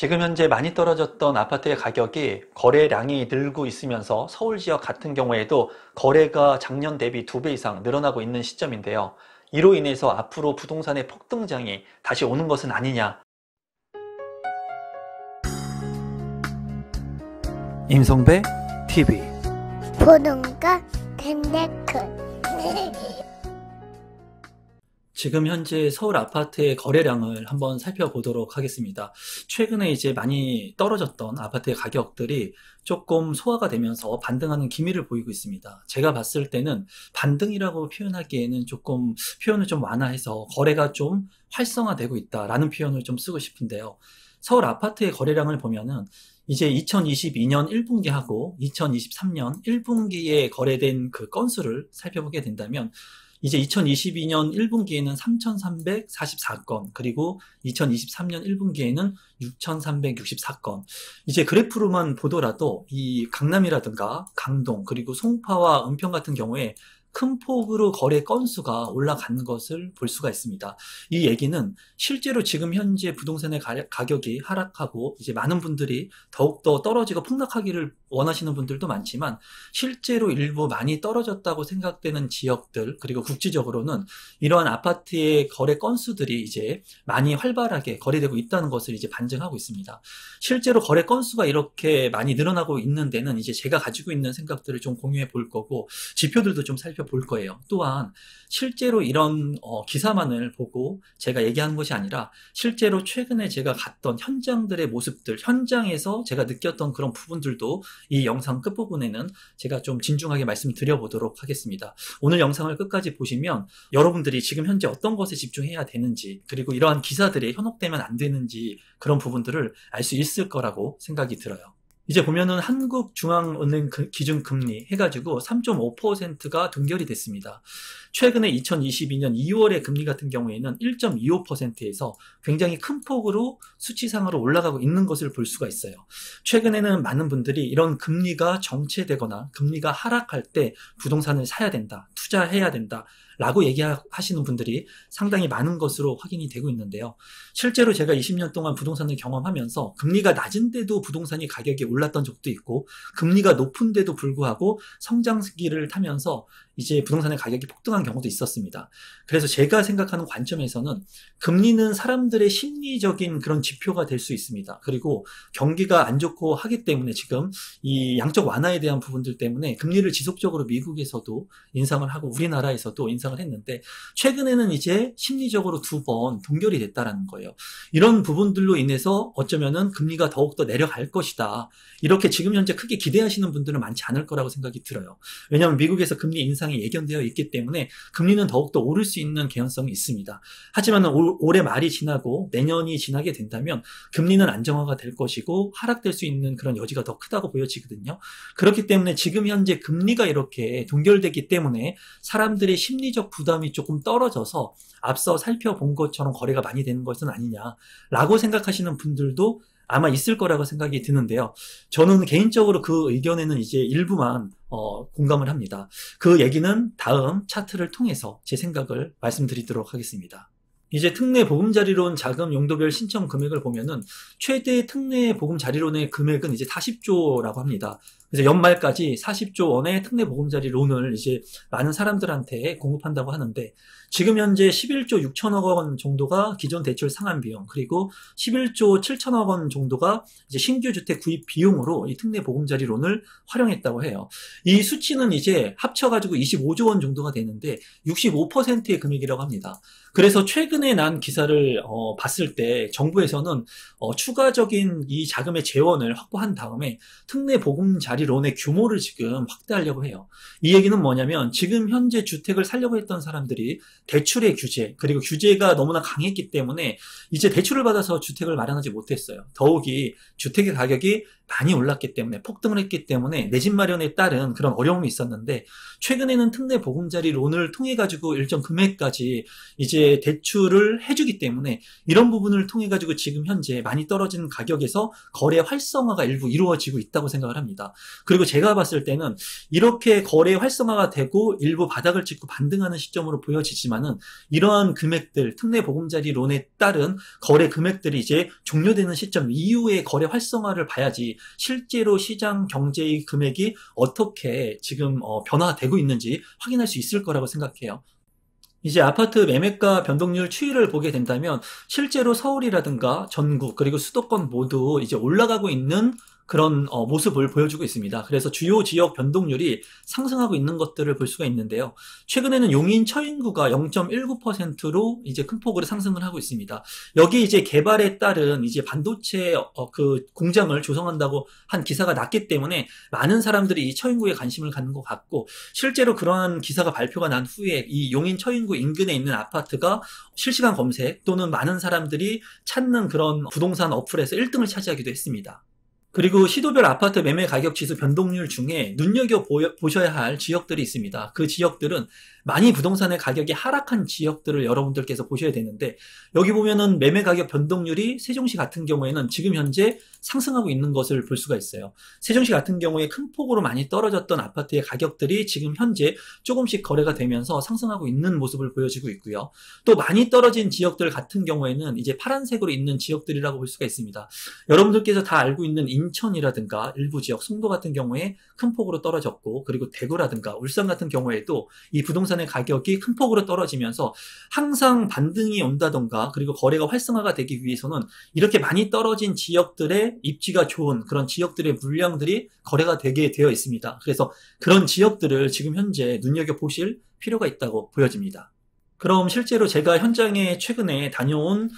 지금 현재 많이 떨어졌던 아파트의 가격이 거래량이 늘고 있으면서 서울 지역 같은 경우에도 거래가 작년 대비 2배 이상 늘어나고 있는 시점인데요. 이로 인해서 앞으로 부동산의 폭등장이 다시 오는 것은 아니냐. 임성배 TV 보는가 댄데크 지금 현재 서울 아파트의 거래량을 한번 살펴보도록 하겠습니다. 최근에 이제 많이 떨어졌던 아파트의 가격들이 조금 소화가 되면서 반등하는 기미를 보이고 있습니다. 제가 봤을 때는 반등이라고 표현하기에는 조금 표현을 좀 완화해서 거래가 좀 활성화되고 있다라는 표현을 좀 쓰고 싶은데요. 서울 아파트의 거래량을 보면은 이제 2022년 1분기하고 2023년 1분기에 거래된 그 건수를 살펴보게 된다면 이제 2022년 1분기에는 3,344건, 그리고 2023년 1분기에는 6,364건. 이제 그래프로만 보더라도 이 강남이라든가 강동, 그리고 송파와 은평 같은 경우에 큰 폭으로 거래 건수가 올라가는 것을 볼 수가 있습니다. 이 얘기는 실제로 지금 현재 부동산의 가격이 하락하고 이제 많은 분들이 더욱더 떨어지고 폭락하기를 원하시는 분들도 많지만 실제로 일부 많이 떨어졌다고 생각되는 지역들, 그리고 국지적으로는 이러한 아파트의 거래 건수들이 이제 많이 활발하게 거래되고 있다는 것을 이제 반증하고 있습니다. 실제로 거래 건수가 이렇게 많이 늘어나고 있는 데는 이제 제가 가지고 있는 생각들을 좀 공유해 볼 거고 지표들도 좀 살펴볼 거예요. 또한 실제로 이런 기사만을 보고 제가 얘기하는 것이 아니라 실제로 최근에 제가 갔던 현장들의 모습들, 현장에서 제가 느꼈던 그런 부분들도 이 영상 끝부분에는 제가 좀 진중하게 말씀드려보도록 하겠습니다. 오늘 영상을 끝까지 보시면 여러분들이 지금 현재 어떤 것에 집중해야 되는지, 그리고 이러한 기사들이 현혹되면 안 되는지 그런 부분들을 알 수 있을 거라고 생각이 들어요. 이제 보면은 한국중앙은행 기준금리 해가지고 3.5%가 동결이 됐습니다. 최근에 2022년 2월의 금리 같은 경우에는 1.25%에서 굉장히 큰 폭으로 수치상으로 올라가고 있는 것을 볼 수가 있어요. 최근에는 많은 분들이 이런 금리가 정체되거나 금리가 하락할 때 부동산을 사야 된다, 투자해야 된다 라고 얘기하시는 분들이 상당히 많은 것으로 확인이 되고 있는데요. 실제로 제가 20년 동안 부동산을 경험하면서 금리가 낮은데도 부동산이 가격이 올랐던 적도 있고, 금리가 높은데도 불구하고 성장기를 타면서 이제 부동산의 가격이 폭등한 경우도 있었습니다. 그래서 제가 생각하는 관점에서는 금리는 사람들의 심리적인 그런 지표가 될 수 있습니다. 그리고 경기가 안 좋고 하기 때문에 지금 이 양적 완화에 대한 부분들 때문에 금리를 지속적으로 미국에서도 인상을 하고 우리나라에서도 인상을 했는데, 최근에는 이제 심리적으로 2번 동결이 됐다라는 거예요. 이런 부분들로 인해서 어쩌면은 금리가 더욱더 내려갈 것이다, 이렇게 지금 현재 크게 기대하시는 분들은 많지 않을 거라고 생각이 들어요. 왜냐하면 미국에서 금리 인상이 예견되어 있기 때문에 금리는 더욱더 오를 수 있는 개연성이 있습니다. 하지만 올해 말이 지나고 내년이 지나게 된다면 금리는 안정화가 될 것이고 하락될 수 있는 그런 여지가 더 크다고 보여지거든요. 그렇기 때문에 지금 현재 금리가 이렇게 동결되기 때문에 사람들의 심리적 부담이 조금 떨어져서 앞서 살펴본 것처럼 거래가 많이 되는 것은 아니냐라고 생각하시는 분들도 아마 있을 거라고 생각이 드는데요. 저는 개인적으로 그 의견에는 이제 일부만 공감을 합니다. 그 얘기는 다음 차트를 통해서 제 생각을 말씀드리도록 하겠습니다. 이제 특례 보금자리론 자금 용도별 신청 금액을 보면은 최대 특례 보금자리론의 금액은 이제 40조라고 합니다. 그래서 연말까지 40조 원의 특례 보금자리 론을 이제 많은 사람들한테 공급한다고 하는데, 지금 현재 11조 6천억 원 정도가 기존 대출 상환 비용, 그리고 11조 7천억 원 정도가 이제 신규 주택 구입 비용으로 이 특례 보금자리 론을 활용했다고 해요. 이 수치는 이제 합쳐가지고 25조 원 정도가 되는데 65%의 금액이라고 합니다. 그래서 최근에 난 기사를 봤을 때 정부에서는 추가적인 이 자금의 재원을 확보한 다음에 특례 보금자리론의 규모를 지금 확대하려고 해요. 이 얘기는 뭐냐면 지금 현재 주택을 살려고 했던 사람들이 대출의 규제, 그리고 규제가 너무나 강했기 때문에 이제 대출을 받아서 주택을 마련하지 못했어요. 더욱이 주택의 가격이 많이 올랐기 때문에, 폭등을 했기 때문에 내 집 마련에 따른 그런 어려움이 있었는데, 최근에는 특례 보금자리 론을 통해 가지고 일정 금액까지 이제 이제 대출을 해주기 때문에 이런 부분을 통해 가지고 지금 현재 많이 떨어진 가격에서 거래 활성화가 일부 이루어지고 있다고 생각을 합니다. 그리고 제가 봤을 때는 이렇게 거래 활성화가 되고 일부 바닥을 찍고 반등하는 시점으로 보여지지만은 이러한 금액들, 특례 보금자리론에 따른 거래 금액들이 이제 종료되는 시점 이후에 거래 활성화를 봐야지 실제로 시장 경제의 금액이 어떻게 지금 변화되고 있는지 확인할 수 있을 거라고 생각해요. 이제 아파트 매매가 변동률 추이를 보게 된다면 실제로 서울이라든가 전국 그리고 수도권 모두 이제 올라가고 있는 그런 모습을 보여주고 있습니다. 그래서 주요 지역 변동률이 상승하고 있는 것들을 볼 수가 있는데요. 최근에는 용인 처인구가 0.19%로 이제 큰 폭으로 상승을 하고 있습니다. 여기 이제 개발에 따른 이제 반도체 그 공장을 조성한다고 한 기사가 났기 때문에 많은 사람들이 이 처인구에 관심을 갖는 것 같고, 실제로 그러한 기사가 발표가 난 후에 이 용인 처인구 인근에 있는 아파트가 실시간 검색 또는 많은 사람들이 찾는 그런 부동산 어플에서 1등을 차지하기도 했습니다. 그리고 시도별 아파트 매매 가격 지수 변동률 중에 눈여겨보셔야 할 지역들이 있습니다. 그 지역들은 많이 부동산의 가격이 하락한 지역들을 여러분들께서 보셔야 되는데, 여기 보면은 매매 가격 변동률이 세종시 같은 경우에는 지금 현재 상승하고 있는 것을 볼 수가 있어요. 세종시 같은 경우에 큰 폭으로 많이 떨어졌던 아파트의 가격들이 지금 현재 조금씩 거래가 되면서 상승하고 있는 모습을 보여주고 있고요. 또 많이 떨어진 지역들 같은 경우에는 이제 파란색으로 있는 지역들이라고 볼 수가 있습니다. 여러분들께서 다 알고 있는 인천이라든가 일부 지역, 송도 같은 경우에 큰 폭으로 떨어졌고, 그리고 대구라든가 울산 같은 경우에도 이 부동산의 가격이 큰 폭으로 떨어지면서 항상 반등이 온다던가 그리고 거래가 활성화가 되기 위해서는 이렇게 많이 떨어진 지역들의 입지가 좋은 그런 지역들의 물량들이 거래가 되게 되어 있습니다. 그래서 그런 지역들을 지금 현재 눈여겨보실 필요가 있다고 보여집니다. 그럼 실제로 제가 현장에 최근에 다녀온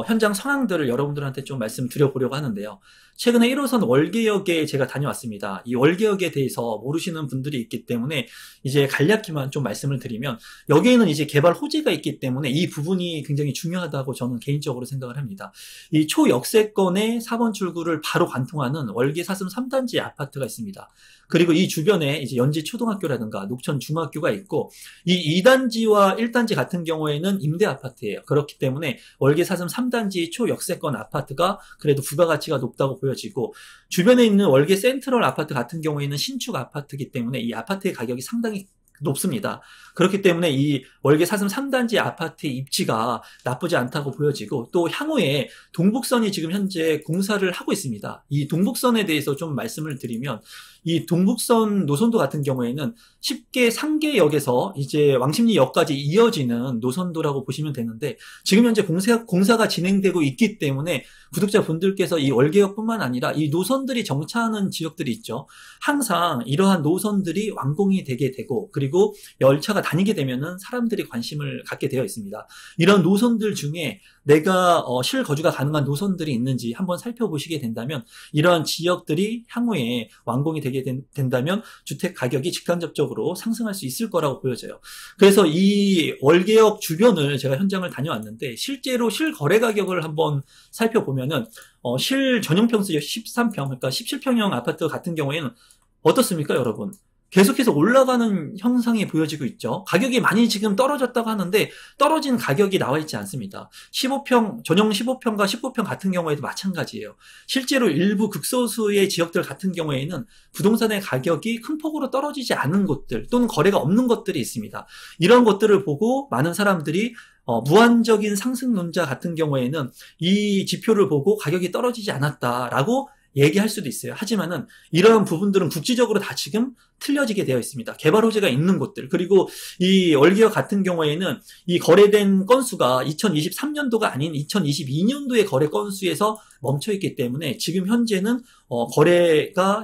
현장 상황들을 여러분들한테 좀 말씀드려보려고 하는데요. 최근에 1호선 월계역에 제가 다녀왔습니다. 이 월계역에 대해서 모르시는 분들이 있기 때문에 이제 간략히만 좀 말씀을 드리면, 여기에는 이제 개발 호재가 있기 때문에 이 부분이 굉장히 중요하다고 저는 개인적으로 생각을 합니다. 이 초역세권의 4번 출구를 바로 관통하는 월계 사슴 3단지 아파트가 있습니다. 그리고 이 주변에 이제 연지 초등학교라든가 녹천 중학교가 있고, 이 2단지와 1단지 같은 경우에는 임대 아파트예요. 그렇기 때문에 월계 사슴 3단지 초역세권 아파트가 그래도 부가가치가 높다고 보여지고, 주변에 있는 월계 센트럴 아파트 같은 경우에는 신축 아파트이기 때문에 이 아파트의 가격이 상당히 높습니다. 그렇기 때문에 이 월계 사슴 3단지 아파트의 입지가 나쁘지 않다고 보여지고, 또 향후에 동북선이 지금 현재 공사를 하고 있습니다. 이 동북선에 대해서 좀 말씀을 드리면, 이 동북선 노선도 같은 경우에는 쉽게 상계역에서 이제 왕십리역까지 이어지는 노선도라고 보시면 되는데, 지금 현재 공사가 진행되고 있기 때문에 구독자분들께서 이 월계역뿐만 아니라 이 노선들이 정차하는 지역들이 있죠. 항상 이러한 노선들이 완공이 되게 되고, 그리고 열차가 다니게 되면은 사람들이 관심을 갖게 되어 있습니다. 이런 노선들 중에 내가 실거주가 가능한 노선들이 있는지 한번 살펴보시게 된다면, 이러한 지역들이 향후에 완공이 되게 된다면 주택 가격이 직간접적으로 상승할 수 있을 거라고 보여져요. 그래서 이 월계역 주변을 제가 현장을 다녀왔는데, 실제로 실거래 가격을 한번 살펴보면은 실 전용평수 13평, 그러니까 17평형 아파트 같은 경우에는 어떻습니까, 여러분? 계속해서 올라가는 현상이 보여지고 있죠. 가격이 많이 지금 떨어졌다고 하는데 떨어진 가격이 나와 있지 않습니다. 15평, 전용 15평과 19평 같은 경우에도 마찬가지예요. 실제로 일부 극소수의 지역들 같은 경우에는 부동산의 가격이 큰 폭으로 떨어지지 않은 곳들 또는 거래가 없는 것들이 있습니다. 이런 것들을 보고 많은 사람들이 무한적인 상승론자 같은 경우에는 이 지표를 보고 가격이 떨어지지 않았다라고 얘기할 수도 있어요. 하지만은 이러한 부분들은 국지적으로 다 지금 틀려지게 되어 있습니다. 개발 호재가 있는 곳들, 그리고 이 월계역 같은 경우에는 이 거래된 건수가 2023년도가 아닌 2022년도의 거래 건수에서 멈춰있기 때문에 지금 현재는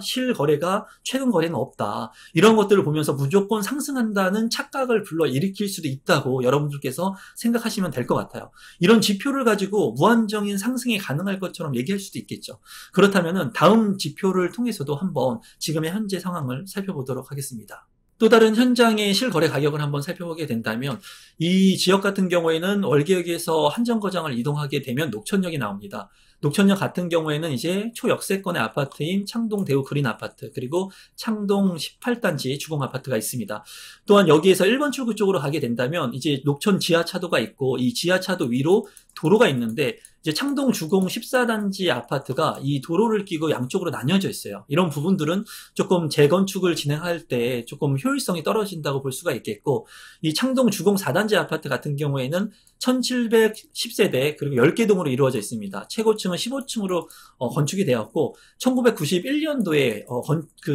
실거래가 최근 거래는 없다. 이런 것들을 보면서 무조건 상승한다는 착각을 불러일으킬 수도 있다고 여러분들께서 생각하시면 될 것 같아요. 이런 지표를 가지고 무한정인 상승이 가능할 것처럼 얘기할 수도 있겠죠. 그렇다면은 다음 지표를 통해서도 한번 지금의 현재 상황을 살펴보도록 하겠습니다. 또 다른 현장의 실거래 가격을 한번 살펴보게 된다면, 이 지역 같은 경우에는 월계역에서 한정거장을 이동하게 되면 녹천역이 나옵니다. 녹천역 같은 경우에는 이제 초역세권의 아파트인 창동 대우 그린 아파트, 그리고 창동 18단지 주공 아파트가 있습니다. 또한 여기에서 1번 출구 쪽으로 가게 된다면 이제 녹천 지하차도가 있고, 이 지하차도 위로 도로가 있는데, 이제 창동 주공 14단지 아파트가 이 도로를 끼고 양쪽으로 나뉘어져 있어요. 이런 부분들은 조금 재건축을 진행할 때 조금 효율성이 떨어진다고 볼 수가 있겠고, 이 창동 주공 4단지 아파트 같은 경우에는 1710세대 그리고 10개 동으로 이루어져 있습니다. 최고층은 15층으로 건축이 되었고, 1991년도에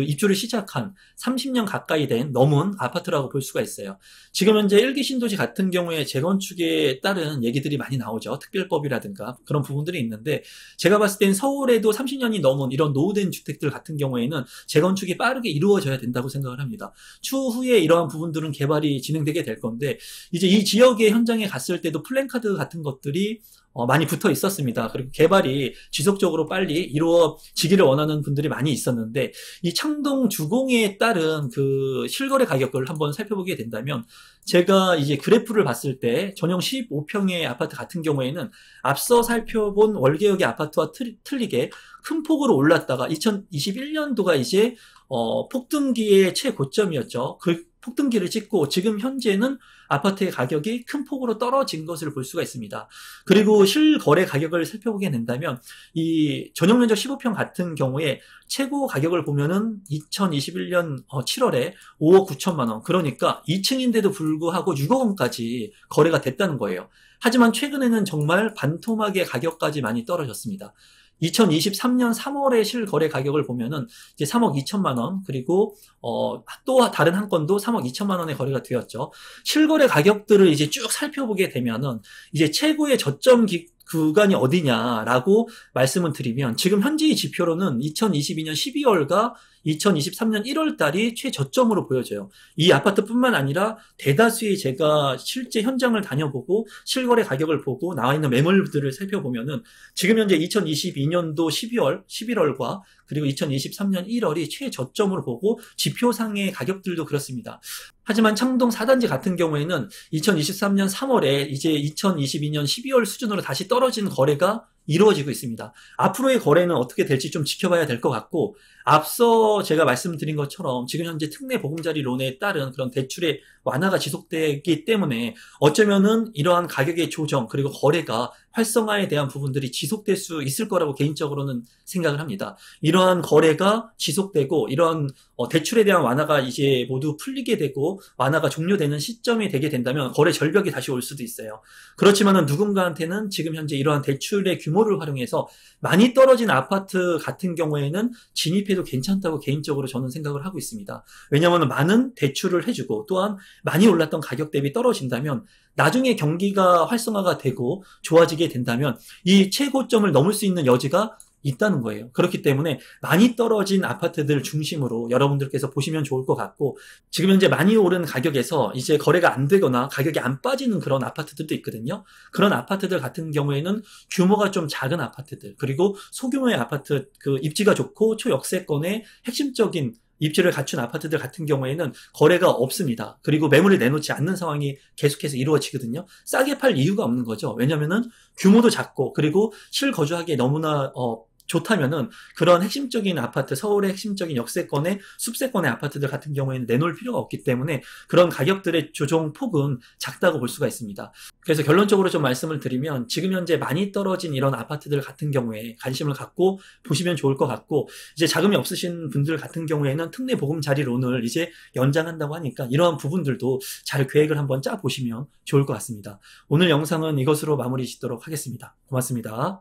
입주를 시작한 30년 가까이 된 넘은 아파트라고 볼 수가 있어요. 지금 현재 1기 신도시 같은 경우에 재건축에 따른 얘기들이 많이 나오죠. 특별법이라든가 그런 부분들이 있는데, 제가 봤을 땐 서울에도 30년이 넘은 이런 노후된 주택들 같은 경우에는 재건축이 빠르게 이루어져야 된다고 생각을 합니다. 추후에 이러한 부분들은 개발이 진행되게 될 건데, 이제 이 지역의 현장에 갔을 때도 플랜카드 같은 것들이 많이 붙어 있었습니다. 그리고 개발이 지속적으로 빨리 이루어지기를 원하는 분들이 많이 있었는데, 이 창동 주공에 따른 그 실거래 가격을 한번 살펴보게 된다면, 제가 이제 그래프를 봤을 때 전용 15평의 아파트 같은 경우에는 앞서 살펴본 월계역의 아파트와 틀리게 큰 폭으로 올랐다가 2021년도가 이제 폭등기의 최고점이었죠. 그 폭등기를 찍고 지금 현재는 아파트의 가격이 큰 폭으로 떨어진 것을 볼 수가 있습니다. 그리고 실거래 가격을 살펴보게 된다면 이 전용 면적 15평 같은 경우에 최고 가격을 보면은 2021년 7월에 5억 9천만 원. 그러니까 2층인데도 불구하고 6억 원까지 거래가 됐다는 거예요. 하지만 최근에는 정말 반토막의 가격까지 많이 떨어졌습니다. 2023년 3월의 실거래 가격을 보면은 이제 3억 2천만 원, 그리고 또 다른 한 건도 3억 2천만 원에 거래가 되었죠. 실거래 가격들을 이제 쭉 살펴보게 되면은 이제 최고의 저점 구간이 어디냐라고 말씀을 드리면, 지금 현재의 지표로는 2022년 12월과 2023년 1월 달이 최저점으로 보여져요. 이 아파트뿐만 아니라 대다수의 제가 실제 현장을 다녀보고 실거래 가격을 보고 나와 있는 매물들을 살펴보면은 지금 현재 2022년도 12월, 11월과 그리고 2023년 1월이 최저점으로 보고 지표상의 가격들도 그렇습니다. 하지만 창동 4단지 같은 경우에는 2023년 3월에 이제 2022년 12월 수준으로 다시 떨어진 거래가 이루어지고 있습니다. 앞으로의 거래는 어떻게 될지 좀 지켜봐야 될 것 같고, 앞서 제가 말씀드린 것처럼 지금 현재 특례 보금자리론에 따른 그런 대출의 완화가 지속되기 때문에 어쩌면은 이러한 가격의 조정 그리고 거래가 활성화에 대한 부분들이 지속될 수 있을 거라고 개인적으로는 생각을 합니다. 이러한 거래가 지속되고 이러한 대출에 대한 완화가 이제 모두 풀리게 되고 완화가 종료되는 시점이 되게 된다면 거래 절벽이 다시 올 수도 있어요. 그렇지만은 누군가한테는 지금 현재 이러한 대출의 규모를 활용해서 많이 떨어진 아파트 같은 경우에는 진입해도 괜찮다고 개인적으로 저는 생각을 하고 있습니다. 왜냐하면 많은 대출을 해주고 또한 많이 올랐던 가격 대비 떨어진다면 나중에 경기가 활성화가 되고 좋아지게 된다면 이 최고점을 넘을 수 있는 여지가 있다는 거예요. 그렇기 때문에 많이 떨어진 아파트들 중심으로 여러분들께서 보시면 좋을 것 같고, 지금 현재 많이 오른 가격에서 이제 거래가 안 되거나 가격이 안 빠지는 그런 아파트들도 있거든요. 그런 아파트들 같은 경우에는 규모가 좀 작은 아파트들, 그리고 소규모의 아파트, 그 입지가 좋고 초역세권의 핵심적인 입지를 갖춘 아파트들 같은 경우에는 거래가 없습니다. 그리고 매물을 내놓지 않는 상황이 계속해서 이루어지거든요. 싸게 팔 이유가 없는 거죠. 왜냐면은 규모도 작고 그리고 실거주하기에 너무나 좋다면은 그런 핵심적인 아파트, 서울의 핵심적인 역세권의 숲세권의 아파트들 같은 경우에는 내놓을 필요가 없기 때문에 그런 가격들의 조정 폭은 작다고 볼 수가 있습니다. 그래서 결론적으로 좀 말씀을 드리면 지금 현재 많이 떨어진 이런 아파트들 같은 경우에 관심을 갖고 보시면 좋을 것 같고, 이제 자금이 없으신 분들 같은 경우에는 특례 보금자리론을 이제 연장한다고 하니까 이러한 부분들도 잘 계획을 한번 짜 보시면 좋을 것 같습니다. 오늘 영상은 이것으로 마무리 짓도록 하겠습니다. 고맙습니다.